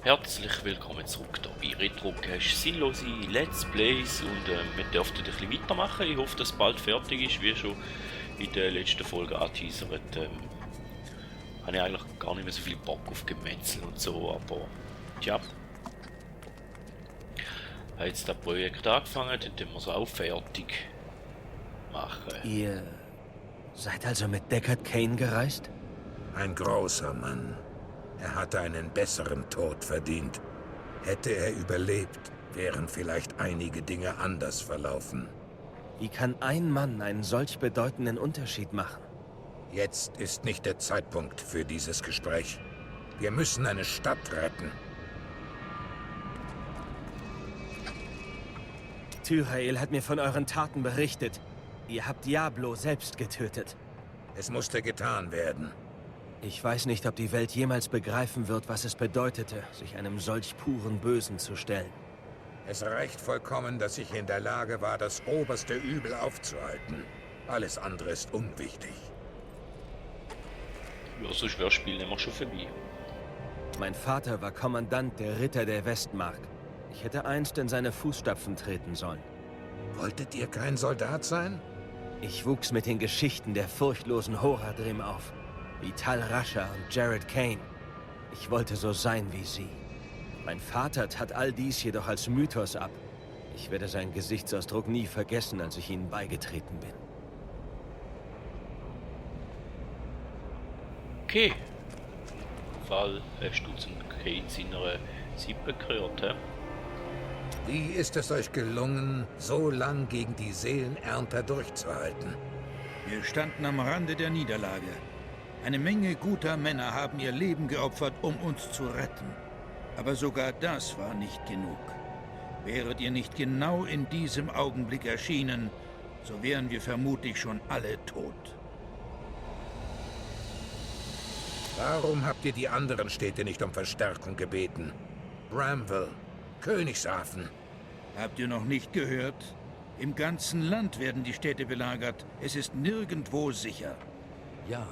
Herzlich willkommen zurück hier bei Retrocache sinnlose Let's Plays und wir dürfen ein bisschen weitermachen. Ich hoffe, dass es bald fertig ist, wie schon in der letzten Folge angeteasert. Habe ich eigentlich gar nicht mehr so viel Bock auf Gemetzel und so, aber tja. Habe jetzt das Projekt angefangen, dann tun wir es auch fertig machen. Ihr seid also mit Deckard Cain gereist? Ein großer Mann. Er hatte einen besseren Tod verdient. Hätte er überlebt, wären vielleicht einige Dinge anders verlaufen. Wie kann ein Mann einen solch bedeutenden Unterschied machen? Jetzt ist nicht der Zeitpunkt für dieses Gespräch. Wir müssen eine Stadt retten. Tyrael hat mir von euren Taten berichtet. Ihr habt Diablo selbst getötet. Es musste getan werden. Ich weiß nicht, ob die Welt jemals begreifen wird, was es bedeutete, sich einem solch puren Bösen zu stellen. Es reicht vollkommen, dass ich in der Lage war, das oberste Übel aufzuhalten. Alles andere ist unwichtig. Ja, so schwer spielen wir schon vorbei. Mein Vater war Kommandant der Ritter der Westmark. Ich hätte einst in seine Fußstapfen treten sollen. Wolltet ihr kein Soldat sein? Ich wuchs mit den Geschichten der furchtlosen Horadrim auf. Wie Tal Rasha und Jared Cain. Ich wollte so sein wie sie. Mein Vater tat all dies jedoch als Mythos ab. Ich werde seinen Gesichtsausdruck nie vergessen, als ich ihnen beigetreten bin. Okay. Fall hast du zum Cain seiner Sippe gehört, hä? Wie ist es euch gelungen, so lang gegen die Seelenernter durchzuhalten? Wir standen am Rande der Niederlage. Eine Menge guter Männer haben ihr Leben geopfert, um uns zu retten. Aber sogar das war nicht genug. Wäret ihr nicht genau in diesem Augenblick erschienen, so wären wir vermutlich schon alle tot. Warum habt ihr die anderen Städte nicht um Verstärkung gebeten? Bramwell, Königshafen. Habt ihr noch nicht gehört? Im ganzen Land werden die Städte belagert. Es ist nirgendwo sicher. Ja,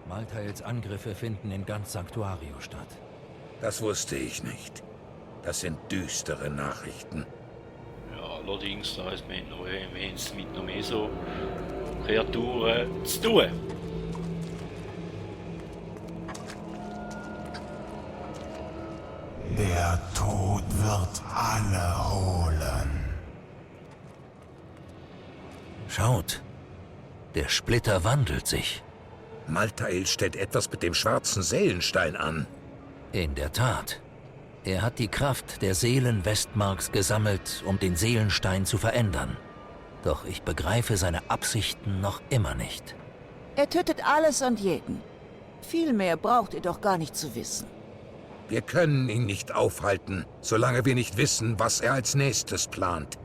Maltaels Angriffe finden in ganz Sanctuario statt. Das wusste ich nicht. Das sind düstere Nachrichten. Ja, allerdings, da ist wir haben es mit noch mehr so Kreaturen zu tun. Der Tod wird alle holen. Schaut, der Splitter wandelt sich. Maltael stellt etwas mit dem schwarzen Seelenstein an. In der Tat. Er hat die Kraft der Seelen Westmarks gesammelt, um den Seelenstein zu verändern. Doch ich begreife seine Absichten noch immer nicht. Er tötet alles und jeden. Viel mehr braucht ihr doch gar nicht zu wissen. Wir können ihn nicht aufhalten, solange wir nicht wissen, was er als nächstes plant.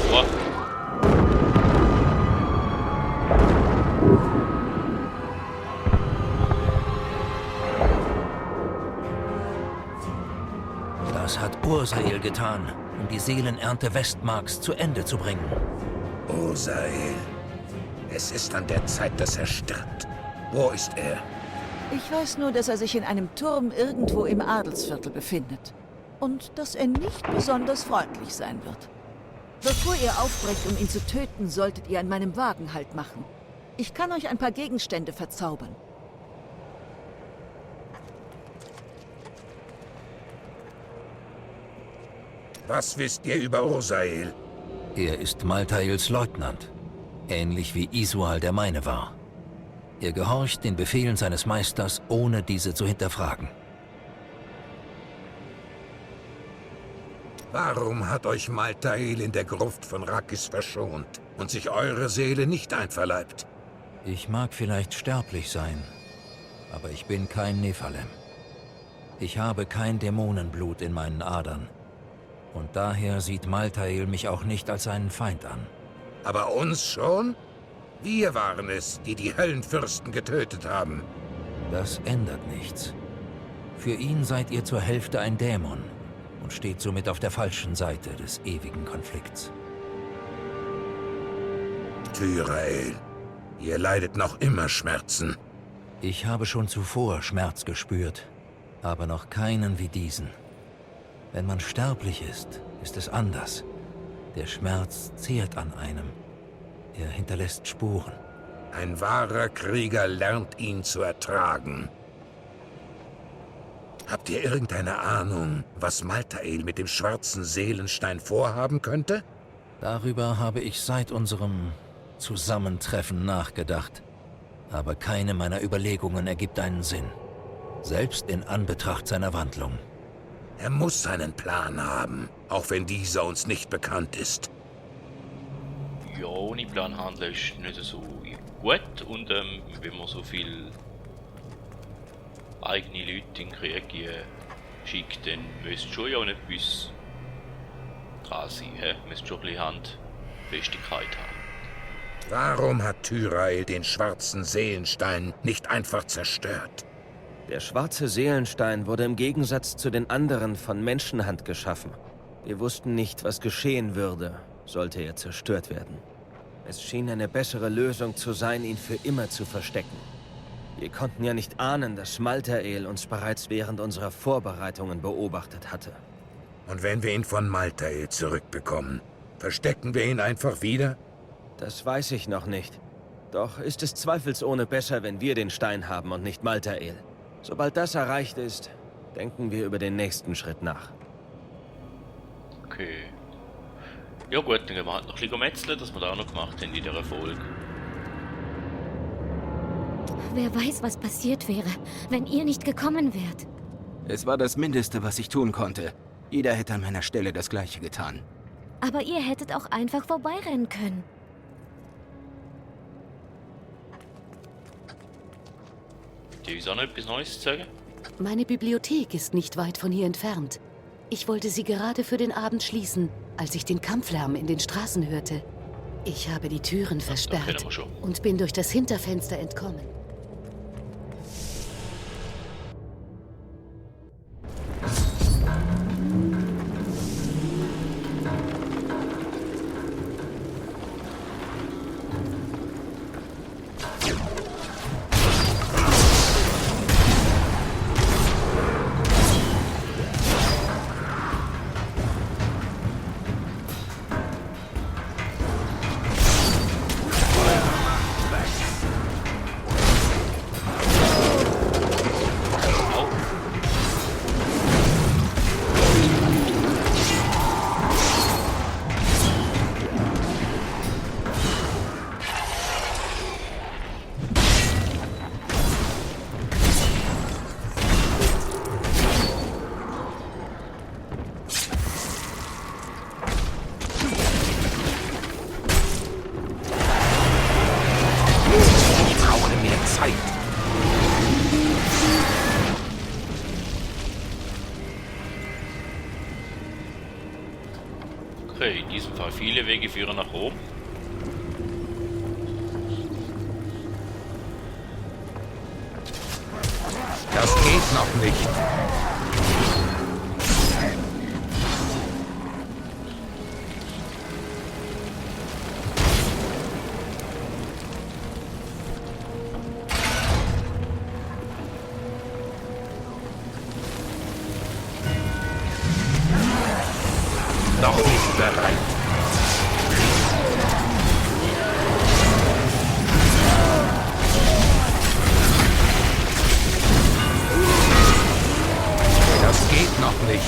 Boah. Das hat Ursael getan, um die Seelenernte Westmarks zu Ende zu bringen. Ursael. Es ist an der Zeit, dass er stirbt. Wo ist er? Ich weiß nur, dass er sich in einem Turm irgendwo im Adelsviertel befindet. Und dass er nicht besonders freundlich sein wird. Bevor ihr aufbrecht, um ihn zu töten, solltet ihr an meinem Wagen Halt machen. Ich kann euch ein paar Gegenstände verzaubern. Was wisst ihr über Ursael? Er ist Maltaels Leutnant, ähnlich wie Isual der meine war. Er gehorcht den Befehlen seines Meisters, ohne diese zu hinterfragen. Warum hat euch Maltael in der Gruft von Rakis verschont und sich eure Seele nicht einverleibt? Ich mag vielleicht sterblich sein, aber ich bin kein Nephalem. Ich habe kein Dämonenblut in meinen Adern. Und daher sieht Maltael mich auch nicht als seinen Feind an. Aber uns schon? Wir waren es, die die Höllenfürsten getötet haben. Das ändert nichts. Für ihn seid ihr zur Hälfte ein Dämon und steht somit auf der falschen Seite des ewigen Konflikts. Tyrael, Ihr leidet noch immer Schmerzen. Ich habe schon zuvor Schmerz gespürt, aber noch keinen wie diesen. Wenn man sterblich ist, ist es anders. Der Schmerz zehrt an einem. Er hinterlässt Spuren. Ein wahrer Krieger lernt ihn zu ertragen. Habt ihr irgendeine Ahnung, was Maltael mit dem schwarzen Seelenstein vorhaben könnte? Darüber habe ich seit unserem Zusammentreffen nachgedacht. Aber keine meiner Überlegungen ergibt einen Sinn. Selbst in Anbetracht seiner Wandlung. Er muss einen Plan haben, auch wenn dieser uns nicht bekannt ist. Ja, ohne Plan handeln ist nicht so gut. Und wenn man so viel eigene Leute in den Krieg schickt, dann müsste schon ja nicht etwas dran sein. Müsste schon ein bisschen Handfestigkeit haben. Warum hat Tyrael den schwarzen Seelenstein nicht einfach zerstört? Der schwarze Seelenstein wurde im Gegensatz zu den anderen von Menschenhand geschaffen. Wir wussten nicht, was geschehen würde, sollte er zerstört werden. Es schien eine bessere Lösung zu sein, ihn für immer zu verstecken. Wir konnten ja nicht ahnen, dass Maltael uns bereits während unserer Vorbereitungen beobachtet hatte. Und wenn wir ihn von Maltael zurückbekommen, verstecken wir ihn einfach wieder? Das weiß ich noch nicht. Doch ist es zweifelsohne besser, wenn wir den Stein haben und nicht Maltael. Sobald das erreicht ist, denken wir über den nächsten Schritt nach. Okay. Ja gut, dann gehen wir halt noch ein bisschen metzeln, das wir da auch noch gemacht haben in dieser Folge. Wer weiß, was passiert wäre, wenn ihr nicht gekommen wärt. Es war das Mindeste, was ich tun konnte. Jeder hätte an meiner Stelle das Gleiche getan. Aber ihr hättet auch einfach vorbeirennen können. Die uns auch noch etwas Neues zu sagen? Meine Bibliothek ist nicht weit von hier entfernt. Ich wollte sie gerade für den Abend schließen, als ich den Kampflärm in den Straßen hörte. Ich habe die Türen versperrt und bin durch das Hinterfenster entkommen. Okay, in diesem Fall viele Wege führen nach Rom. Das geht noch nicht. Noch nicht bereit. Das geht noch nicht.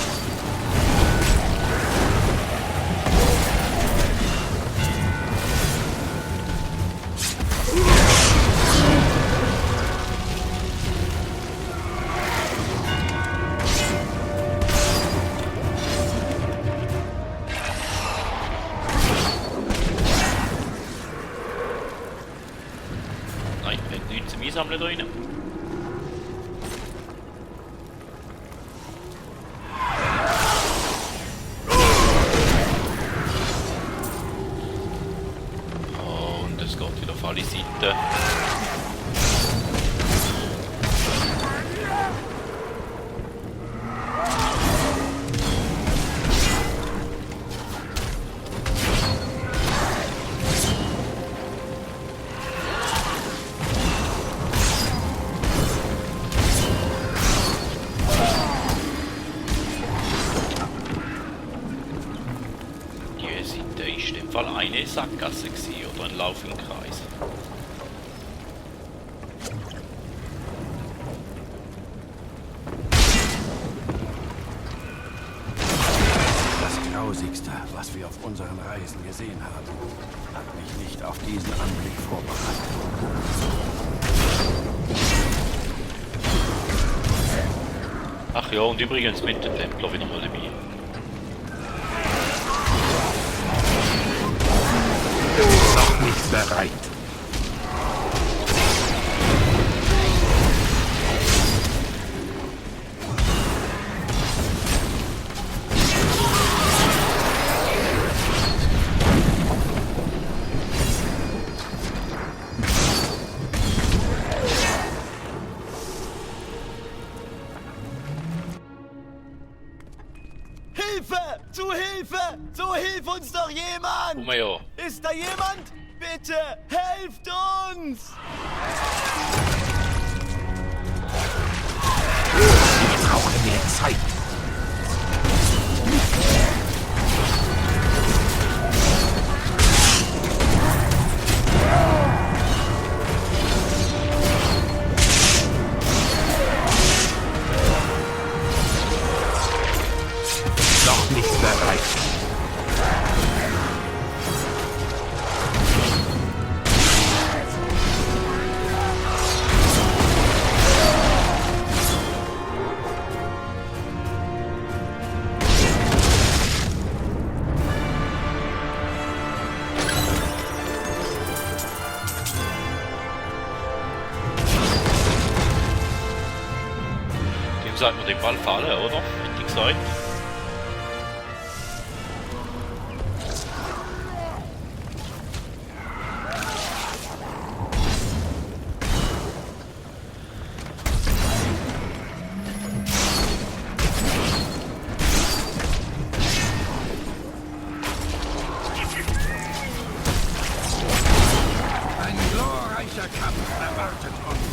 Nein, wir haben nichts zum Einsammeln da rein. Und es geht wieder auf alle Seiten. Sackgasse gewesen, oder ein Lauf im Kreis? Das Grausigste, was wir auf unseren Reisen gesehen haben, hat mich nicht auf diesen Anblick vorbereitet. Ach ja, und übrigens mit dem Templer wieder mal dabei. Noch nicht bereit. Hilfe! Zu Hilfe! So hilf uns doch jemand! Ja. Ist da jemand? Bitte, helft uns! Ich brauche mehr Zeit. Noch nicht bereit. Dem sagt man den Ball fallen, oder? Hätte ich gesagt. Ein glorreicher Kampf erwartet uns.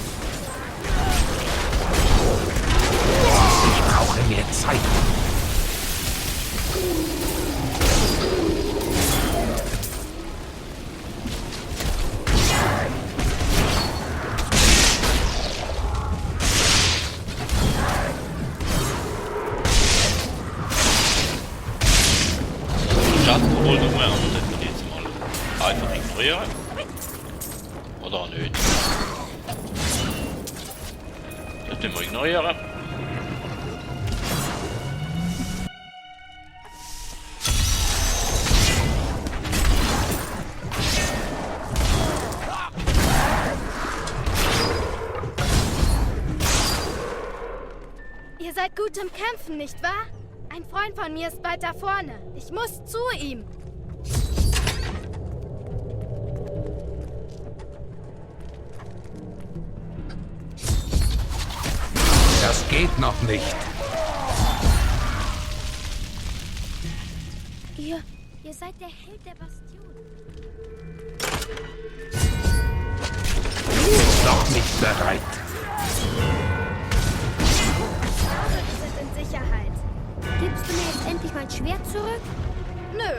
Ich brauche mehr Zeit. Schatten wohl noch mehr, aber das wird jetzt mal einfach ignorieren. Oder nicht? Das können wir ignorieren. Ihr seid gut im Kämpfen, nicht wahr? Ein Freund von mir ist bald da vorne. Ich muss zu ihm. Das geht noch nicht. Ihr seid der Held der Bastion. Noch nicht bereit. Wir sind in Sicherheit. Gibst du mir jetzt endlich mein Schwert zurück? Nö.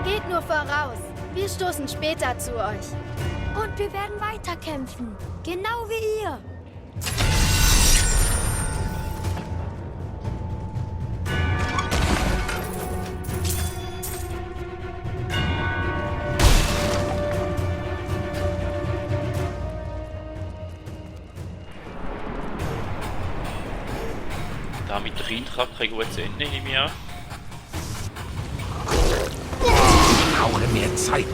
Geht nur voraus. Wir stoßen später zu euch. Und wir werden weiterkämpfen. Genau wie ihr. Damit der Eintrag kein gutes Ende, nehme ich an. Ich brauche mehr Zeit.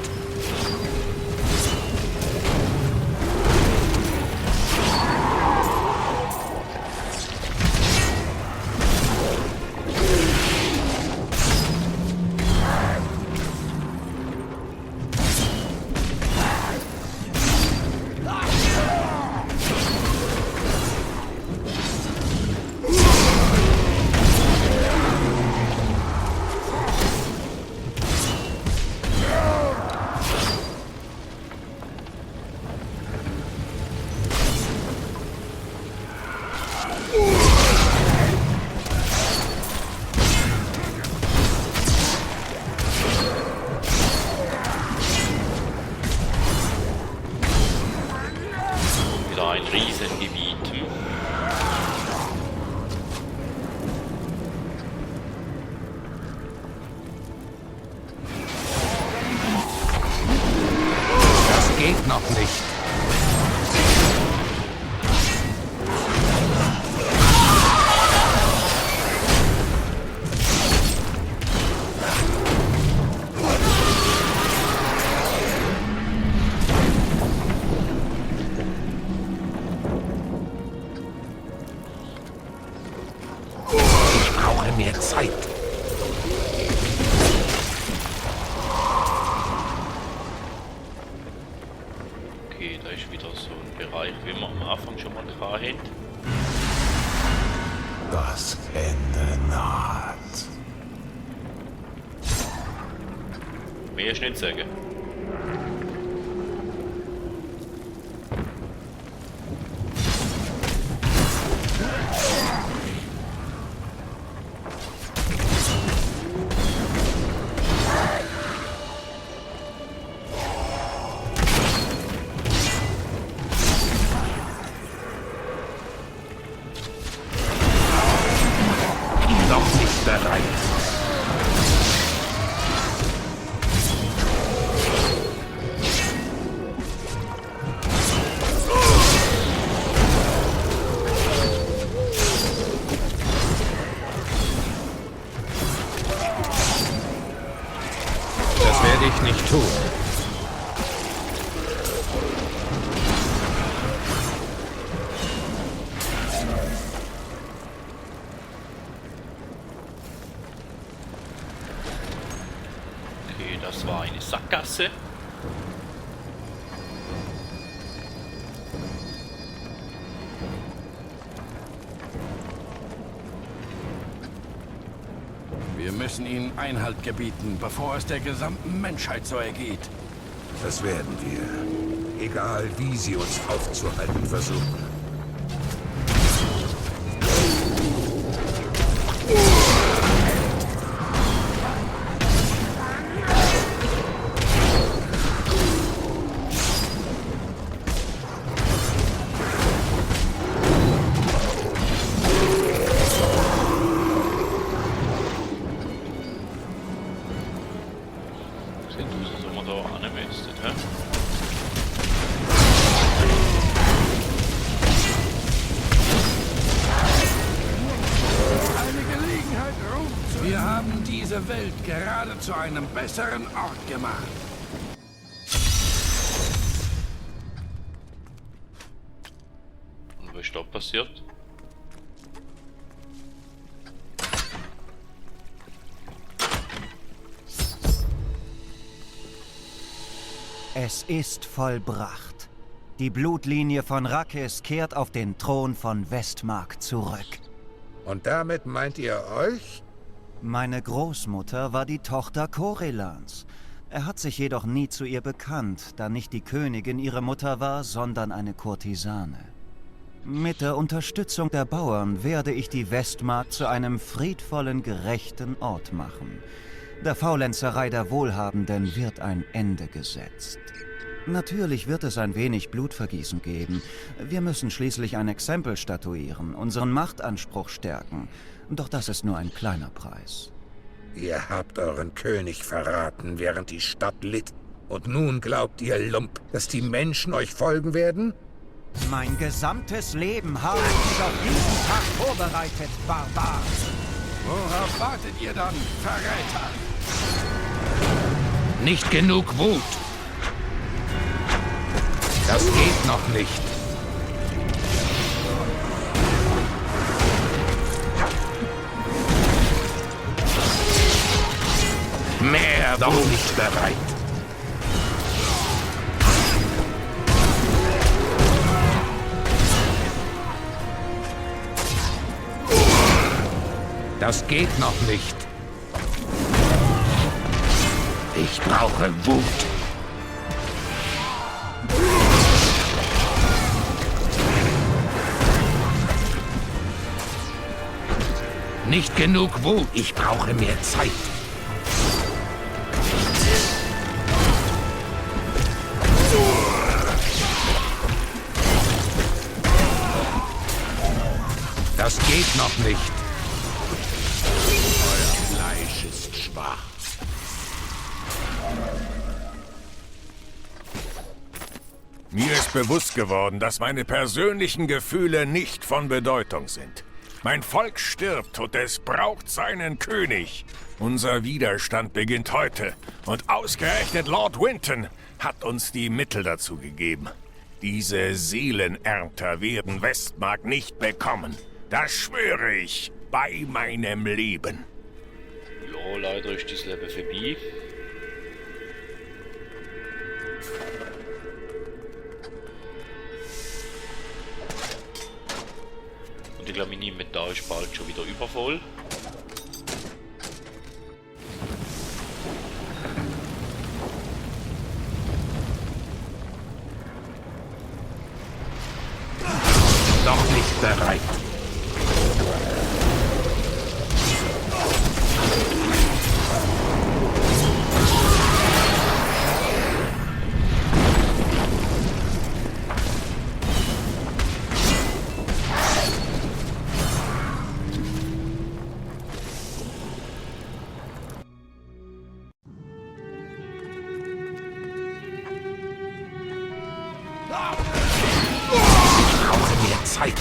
geht noch nicht. Ich brauche mehr Zeit. Okay, da ist wieder so ein Bereich, wie wir am Anfang schon mal hatten. Das Ende naht. Mehr ist nicht sagen. Noch nicht bereit. Das werde ich nicht tun. Okay, das war eine Sackgasse. Wir müssen ihnen Einhalt gebieten, bevor es der gesamten Menschheit so ergeht. Das werden wir. Egal, wie sie uns aufzuhalten versuchen. Sieht aus, als ob wir da annehmen müssten, hä? Eine Gelegenheit ruft. Wir haben diese Welt gerade zu einem besseren Ort gemacht. Und was ist da passiert? Es ist vollbracht. Die Blutlinie von Rakes kehrt auf den Thron von Westmark zurück. Und damit meint ihr euch? Meine Großmutter war die Tochter Corellans. Er hat sich jedoch nie zu ihr bekannt, da nicht die Königin ihre Mutter war, sondern eine Kurtisane. Mit der Unterstützung der Bauern werde ich die Westmark zu einem friedvollen, gerechten Ort machen. Der Faulenzerei der Wohlhabenden wird ein Ende gesetzt. Natürlich wird es ein wenig Blutvergießen geben. Wir müssen schließlich ein Exempel statuieren, unseren Machtanspruch stärken. Doch das ist nur ein kleiner Preis. Ihr habt euren König verraten, während die Stadt litt. Und nun glaubt ihr, Lump, dass die Menschen euch folgen werden? Mein gesamtes Leben habe ich auf diesen Tag vorbereitet, Barbar. Worauf wartet ihr dann, Verräter? Nicht genug Wut. Das geht noch nicht. Mehr doch nicht bereit. Das geht noch nicht. Ich brauche Wut. Nicht genug Wut. Ich brauche mehr Zeit. Das geht noch nicht. Euer Fleisch ist schwach. Mir ist bewusst geworden, dass meine persönlichen Gefühle nicht von Bedeutung sind. Mein Volk stirbt und es braucht seinen König. Unser Widerstand beginnt heute und ausgerechnet Lord Winton hat uns die Mittel dazu gegeben. Diese Seelenernter werden Westmark nicht bekommen. Das schwöre ich bei meinem Leben. Ja, leider ist das Leben vorbei. Und ich glaube, mein Inventar ist bald schon wieder übervoll. Noch nicht bereit. Zeit.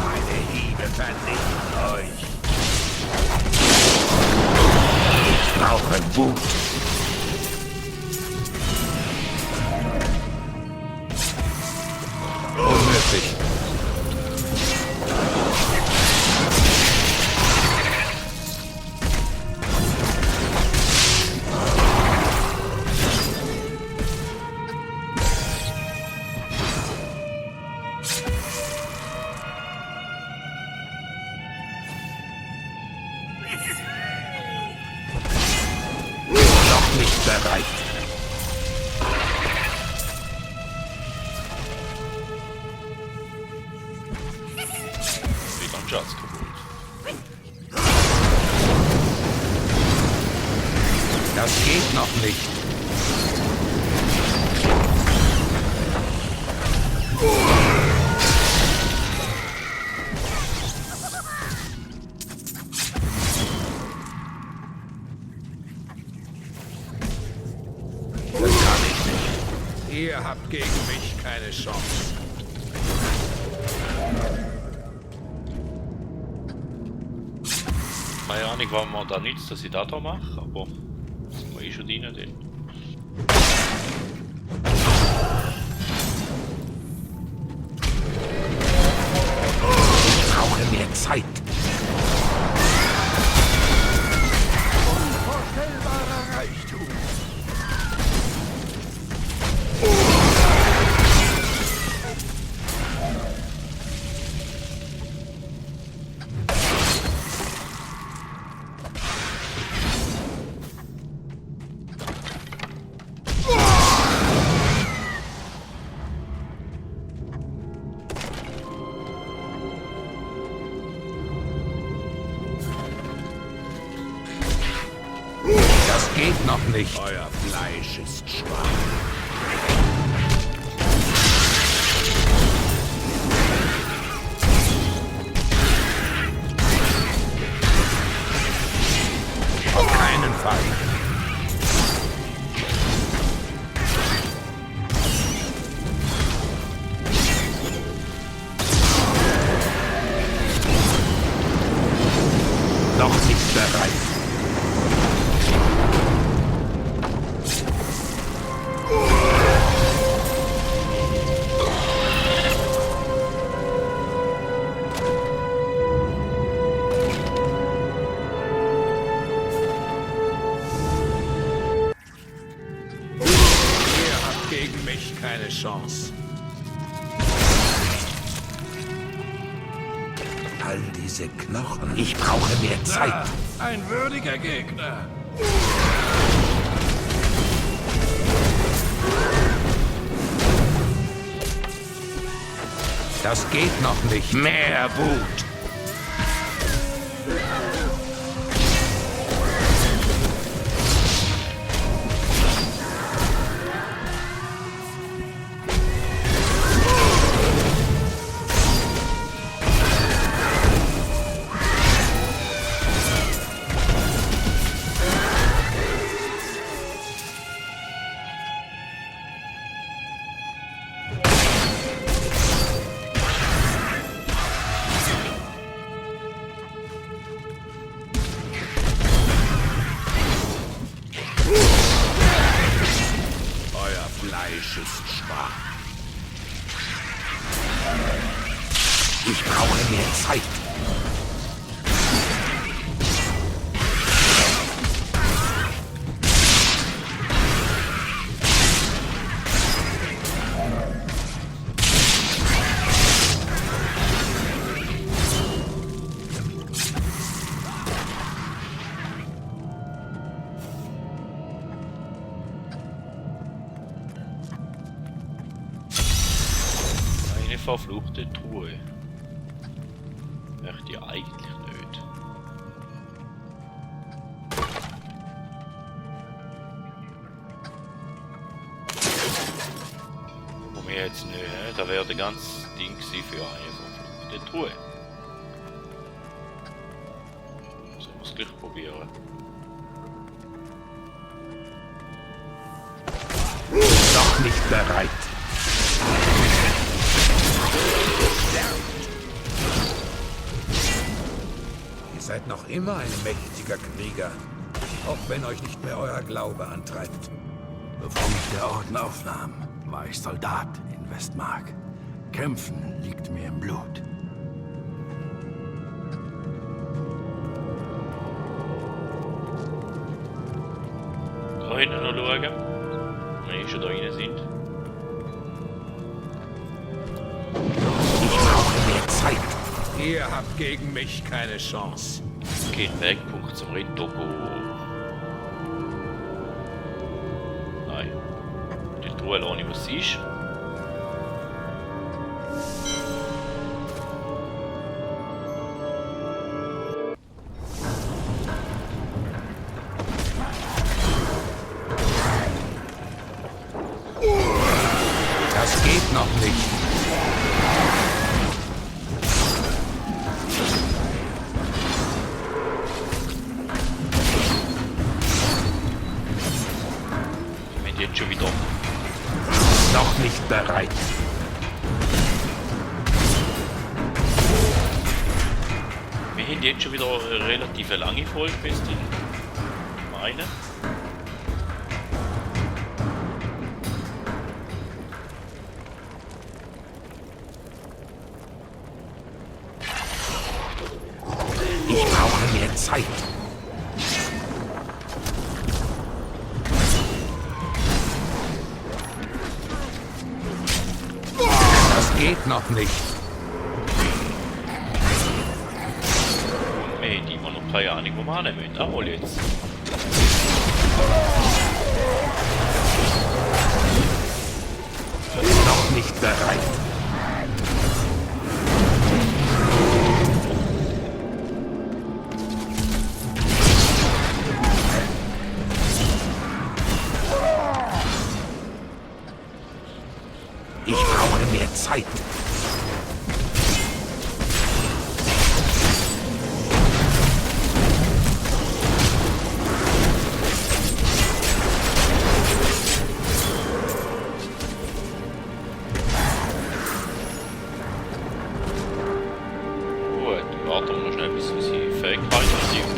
Meine Hiebe vernichten euch. Ich brauche Wut. Unmöglich. Bereit. Wieder ein Schatz kaputt. Das geht noch nicht. Ihr habt gegen mich keine Chance. Keine Ahnung, warum man da nichts, dass ich da mache, aber sind wir eh schon drin. Ich brauche mehr Zeit. Unvorstellbarer Reichtum. Das geht noch nicht. Euer Fleisch ist schwach. Auf keinen Fall. Noch nicht bereit. Gegen mich keine Chance. All diese Knochen. Ich brauche mehr Zeit. Ein würdiger Gegner. Das geht noch nicht. Mehr Wut. Schiff schwach. Ich brauche mehr Zeit. Verfluchte Truhe. Möchte ich eigentlich nicht. Warum jetzt nicht? Da wäre der ganze Ding für eine verfluchte Truhe. Sollen wir es gleich probieren? Noch nicht bereit. Ihr seid noch immer ein mächtiger Krieger, auch wenn euch nicht mehr euer Glaube antreibt. Bevor mich der Orden aufnahm, war ich Soldat in Westmark. Kämpfen liegt mir im Blut. Da hinten noch schauen, wenn wir schon da rein sind. Ich brauche mehr Zeit. Ihr habt gegen mich keine Chance. Kein Wegpunkt zum Retogo. Nein. Die Truhe auch nicht, was sie ist. Das geht noch nicht. Jetzt schon wieder. Noch nicht bereit. Wir haben jetzt schon wieder eine relativ lange Folge, bis die meine. Ich brauche mehr Zeit. Geht noch nicht. Wir haben immer noch keine Ahnung, wo wir hin müssen. Jawohl jetzt. Noch nicht bereit. Ich brauche mehr Zeit. Gut, warten wir noch schnell, bis unsere Fähigkeiten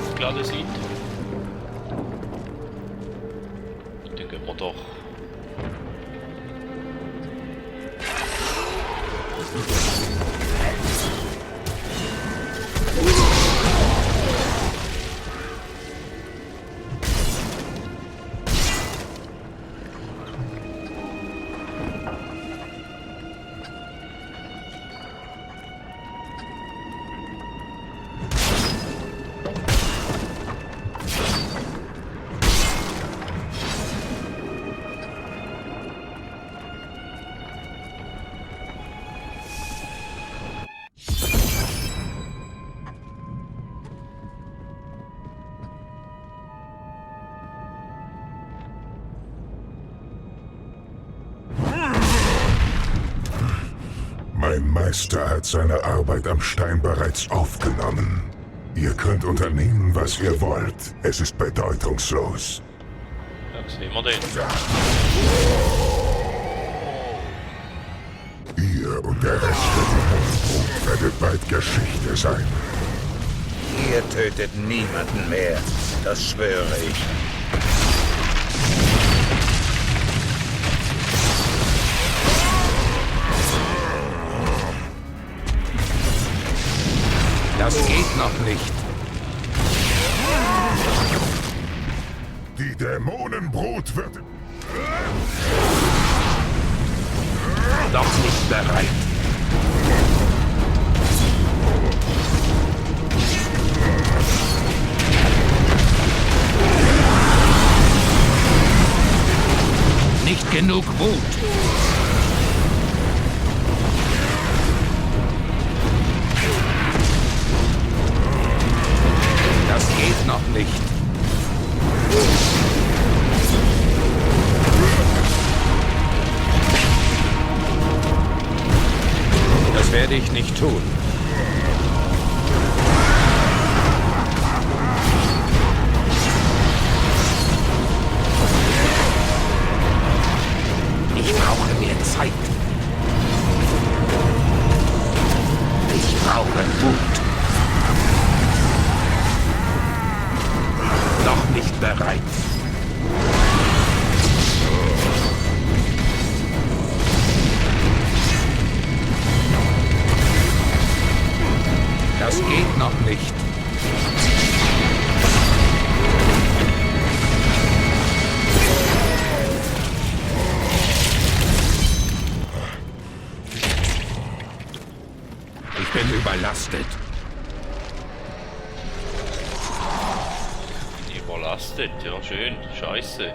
aufgeladen sind. Dann gehen wir doch. Mein Meister hat seine Arbeit am Stein bereits aufgenommen. Ihr könnt unternehmen, was ihr wollt. Es ist bedeutungslos. Dann sehen wir den. Ihr und der Rest der Mondbuch werdet bald Geschichte sein. Ihr tötet niemanden mehr, das schwöre ich. Dämonenbrut wird... Noch nicht bereit. Nicht genug Wut. Das geht noch nicht. Das werde ich nicht tun. Ich brauche mehr Zeit. Ich brauche Wut. Noch nicht bereit. Das geht noch nicht. Ich bin überlastet. Überlastet, ja schön, scheiße.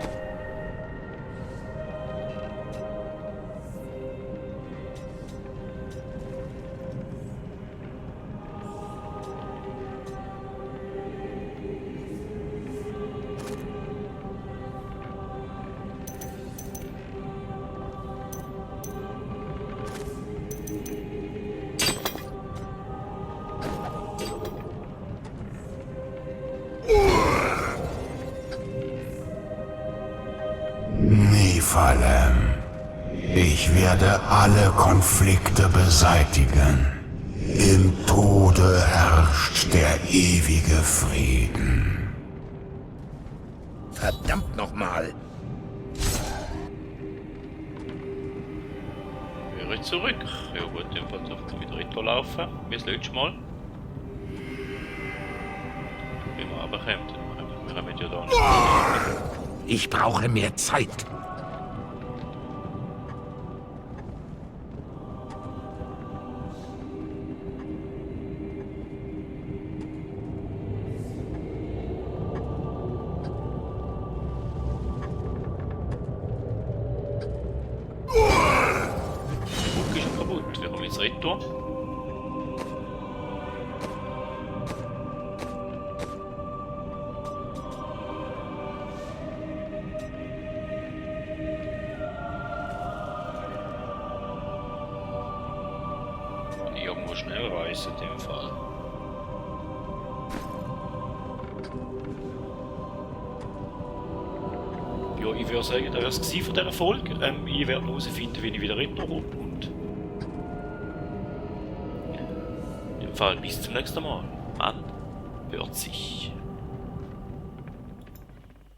Nephalem. Ich werde alle Konflikte beseitigen. Im Tode herrscht der ewige Frieden. Verdammt nochmal. Wäre zurück. Ja gut, dann wird er wieder Retro laufen, wie das letzte Mal. Wenn wir runterkommen, dann kommen wir ja da nicht. Ich brauche mehr Zeit. Die Brücke ist kaputt. Wir haben jetzt Retro. Irgendwo schnell reisen in dem Fall. Ja, ich würde sagen, das wäre es von dieser Folge. Ich werde herausfinden, wie ich wieder Retro komme. Und in dem Fall bis zum nächsten Mal. Man hört sich.